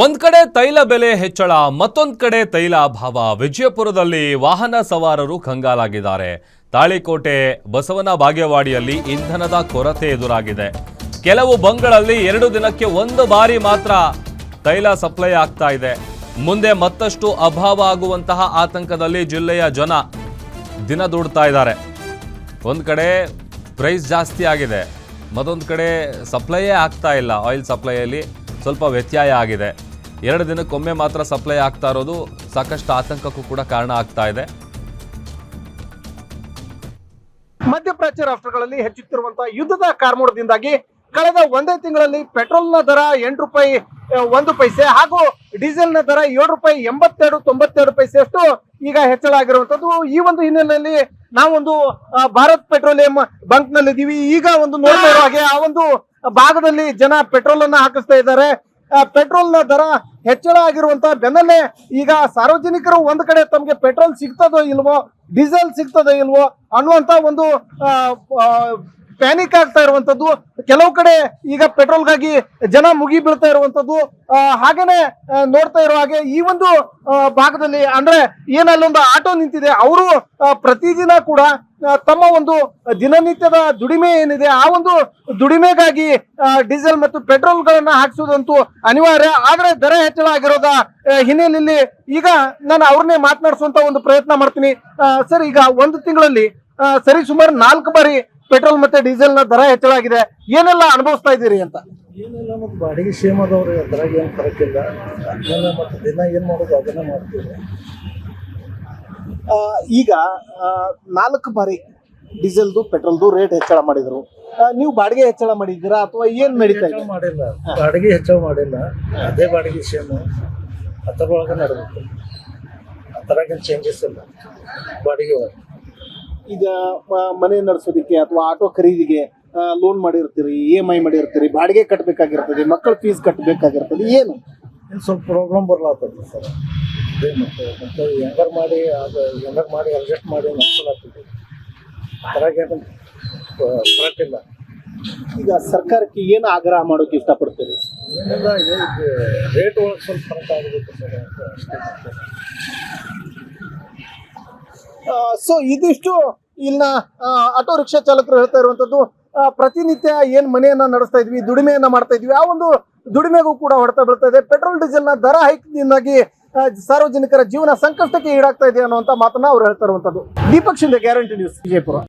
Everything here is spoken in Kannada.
ಒಂದ್ ಕಡೆ ತೈಲ ಬೆಲೆ ಹೆಚ್ಚಳ, ಮತ್ತೊಂದು ಕಡೆ ತೈಲ ಅಭಾವ. ವಿಜಯಪುರದಲ್ಲಿ ವಾಹನ ಸವಾರರು ಕಂಗಾಲಾಗಿದ್ದಾರೆ. ತಾಳಿಕೋಟೆ ಬಸವನ ಬಾಗೇವಾಡಿಯಲ್ಲಿ ಇಂಧನದ ಕೊರತೆ ಎದುರಾಗಿದೆ. ಕೆಲವು ಬಂಕ್ಗಳಲ್ಲಿ 2 ದಿನಕ್ಕೆ 1 ಬಾರಿ ಮಾತ್ರ ತೈಲ ಸಪ್ಲೈ ಆಗ್ತಾ ಇದೆ. ಮುಂದೆ ಮತ್ತಷ್ಟು ಅಭಾವ ಆಗುವಂತಹ ಆತಂಕದಲ್ಲಿ ಜಿಲ್ಲೆಯ ಜನ ದಿನ ದೂಡ್ತಾ ಇದ್ದಾರೆ. ಒಂದ್ ಕಡೆ ಪ್ರೈಸ್ ಜಾಸ್ತಿ ಆಗಿದೆ, ಮತ್ತೊಂದು ಕಡೆ ಸಪ್ಲೈಯೇ ಆಗ್ತಾ ಇಲ್ಲ. ಆಯಿಲ್ ಸಪ್ಲೈಯಲ್ಲಿ ಸ್ವಲ್ಪ ವ್ಯತ್ಯಯ ಆಗಿದೆ. 2 ದಿನಕ್ಕೊಮ್ಮೆ ಮಾತ್ರ ಸಪ್ಲೈ ಆಗ್ತಾ ಇರೋದು ಸಾಕಷ್ಟು ಆತಂಕಕ್ಕೂ ಕೂಡ ಕಾರಣ ಆಗ್ತಾ ಇದೆ. ಮಧ್ಯಪ್ರಾಚ್ಯ ರಾಷ್ಟ್ರಗಳಲ್ಲಿ ಹೆಚ್ಚುತ್ತಿರುವಂತಹ ಯುದ್ಧದ ಕಾರ್ಮೋಡದಿಂದಾಗಿ ಕಳೆದ 1 ತಿಂಗಳಲ್ಲಿ ಪೆಟ್ರೋಲ್ನ ದರ 8 ರೂಪಾಯಿ 1 ಪೈಸೆ ಹಾಗೂ ಡೀಸೆಲ್ನ ದರ 7 ರೂಪಾಯಿ 82 ಪೈಸೆಯಷ್ಟು ಈಗ ಹೆಚ್ಚಳ ಆಗಿರುವಂತದ್ದು. ಈ ಒಂದು ಹಿನ್ನೆಲೆಯಲ್ಲಿ ನಾವೊಂದು ಭಾರತ್ ಪೆಟ್ರೋಲಿಯಂ ಬಂಕ್ ನಲ್ಲಿ ಇದೀವಿ. ಈಗ ಒಂದು ನೋಡ್ತಾ ಇರೋ ಹಾಗೆ ಆ ಒಂದು ಭಾಗದಲ್ಲಿ ಜನ ಪೆಟ್ರೋಲ್ ಅನ್ನ ಹಾಕಿಸ್ತಾ ಇದ್ದಾರೆ. ಪೆಟ್ರೋಲ್ನ ದರ ಹೆಚ್ಚಳ ಆಗಿರುವಂತಹ ಬೆನ್ನಲ್ಲೇ ಈಗ ಸಾರ್ವಜನಿಕರು ಒಂದ್ ಕಡೆ ತಮಗೆ ಪೆಟ್ರೋಲ್ ಸಿಗ್ತದೋ ಇಲ್ವೋ, ಡೀಸೆಲ್ ಸಿಗ್ತದೋ ಇಲ್ವೋ ಅನ್ನುವಂತ ಒಂದು ಪ್ಯಾನಿಕ್ ಆಗ್ತಾ ಇರುವಂತದ್ದು. ಕೆಲವು ಕಡೆ ಈಗ ಪೆಟ್ರೋಲ್ಗಾಗಿ ಜನ ಮುಗಿ ಬೀಳ್ತಾ ಇರುವಂತದ್ದು. ಹಾಗೇನೆ ನೋಡ್ತಾ ಇರೋ ಹಾಗೆ ಈ ಒಂದು ಭಾಗದಲ್ಲಿ ಅಂದ್ರೆ ಏನಲ್ಲೊಂದು ಆಟೋ ನಿಂತಿದೆ, ಅವರು ಪ್ರತಿದಿನ ಕೂಡ ತಮ್ಮ ಒಂದು ದಿನನಿತ್ಯದ ದುಡಿಮೆ ಏನಿದೆ ಆ ಒಂದು ದುಡಿಮೆಗಾಗಿ ಡೀಸೆಲ್ ಮತ್ತು ಪೆಟ್ರೋಲ್ ಗಳನ್ನ ಹಾಕಿಸೋದಂತೂ ಅನಿವಾರ್ಯ. ಆದ್ರೆ ದರ ಹೆಚ್ಚಳ ಆಗಿರೋದ ಹಿನ್ನೆಲೆಯಲ್ಲಿ ಈಗ ನಾನು ಅವ್ರನ್ನೇ ಮಾತನಾಡಿಸುವಂತ ಒಂದು ಪ್ರಯತ್ನ ಮಾಡ್ತೀನಿ. ಸರ್, ಈಗ 1 ತಿಂಗಳಲ್ಲಿ ಸರಿ ಸುಮಾರು 4 ಬಾರಿ ಪೆಟ್ರೋಲ್ ಮತ್ತೆ ಡೀಸೆಲ್ ನ ದರ ಹೆಚ್ಚಳ ಆಗಿದೆ. ಏನೆಲ್ಲ ಅನುಭವಿಸ್ತಾ ಇದ್ದೀರಿ ಅಂತ? ಏನಿಲ್ಲ, ಮತ್ತೆ ಬಾಡಿಗೆ ಸೇಮ್ ಅದಾವ್ರಿ, ಅದ್ರಾಗ ಏನು ಫರಕ್ ಇಲ್ಲ. ಮತ್ತೆ ದಿನ ಏನ್ ಮಾಡೋದು ಅದನ್ನ ಮಾಡ್ತೀವಿ. ಈಗ 4 ಬಾರಿ ಡೀಸೆಲ್ದು ಪೆಟ್ರೋಲ್ದು ರೇಟ್ ಹೆಚ್ಚಳ ಮಾಡಿದ್ರು. ನೀವು ಬಾಡಿಗೆ ಹೆಚ್ಚಳ ಮಾಡಿದ್ದೀರಾ ಅಥವಾ ಏನ್ ನಡೀತಾ ಇದೆ? ಮಾಡಿಲ್ಲ, ಬಾಡಿಗೆ ಹೆಚ್ಚಳ ಮಾಡಿಲ್ಲ, ಅದೇ ಬಾಡಿಗೆ ಸೇಮ್ ಅದರೊಳಗೆ ನಡಬೇಕು. ಅದರಾಗ ಚೇಂಜಸ್ ಇಲ್ಲ ಬಾಡಿಗೆ ಒಳಗೆ. ಈಗ ಮನೆ ನಡೆಸೋದಿಕ್ಕೆ ಅಥವಾ ಆಟೋ ಖರೀದಿಗೆ ಲೋನ್ ಮಾಡಿರ್ತೀರಿ, EMI ಮಾಡಿರ್ತೀರಿ, ಬಾಡಿಗೆ ಕಟ್ಟಬೇಕಾಗಿರ್ತದೆ, ಮಕ್ಕಳ ಫೀಸ್ ಕಟ್ಟಬೇಕಾಗಿರ್ತದೆ, ಏನು ಸ್ವಲ್ಪ ಪ್ರಾಬ್ಲಮ್ ಬರ್ಲಾಗ್ತದೆ ಸರ್. ಅದೇ ಮತ್ತೆ ಹೆಂಗಾರು ಮಾಡಿ ಅಡ್ಜಸ್ಟ್ ಮಾಡಿ ನಡೆಸಲಾಗ್ತದೆ. ಅದರಾಗ ಏನು ಫರಕ್ ಇಲ್ಲ. ಈಗ ಸರ್ಕಾರಕ್ಕೆ ಏನು ಆಗ್ರಹ ಮಾಡೋಕೆ ಇಷ್ಟಪಡ್ತೀರಿ? ಏನಿಲ್ಲ, ರೇಟ್ ಒಳಗೆ ಸ್ವಲ್ಪ ಫರಕ್ ಆಗಬೇಕು ಸರ್ ಅಂತ ಅಷ್ಟೇ. ಸೊ ಇದಿಷ್ಟು ಇಲ್ಲಿನ ಆಟೋ ರಿಕ್ಷಾ ಚಾಲಕರು ಹೇಳ್ತಾ ಇರುವಂತದ್ದು. ಪ್ರತಿನಿತ್ಯ ಏನ್ ಮನೆಯನ್ನ ನಡೆಸ್ತಾ ಇದ್ವಿ, ದುಡಿಮೆಯನ್ನ ಮಾಡ್ತಾ ಇದ್ವಿ, ಆ ಒಂದು ದುಡಿಮೆಗೂ ಕೂಡ ಹೊಡೆತ ಬೀಳ್ತಾ ಇದೆ. ಪೆಟ್ರೋಲ್ ಡೀಸೆಲ್ ನ ದರ ಹೈಕ್ನಿಂದಾಗಿ ಸಾರ್ವಜನಿಕರ ಜೀವನ ಸಂಕಷ್ಟಕ್ಕೆ ಈಡಾಗ್ತಾ ಇದೆ ಅನ್ನುವಂತ ಮಾತನ್ನ ಅವ್ರು ಹೇಳ್ತಾ ಇರುವಂತದ್ದು. Deepak Shinde, guarantee news, Vijayapura.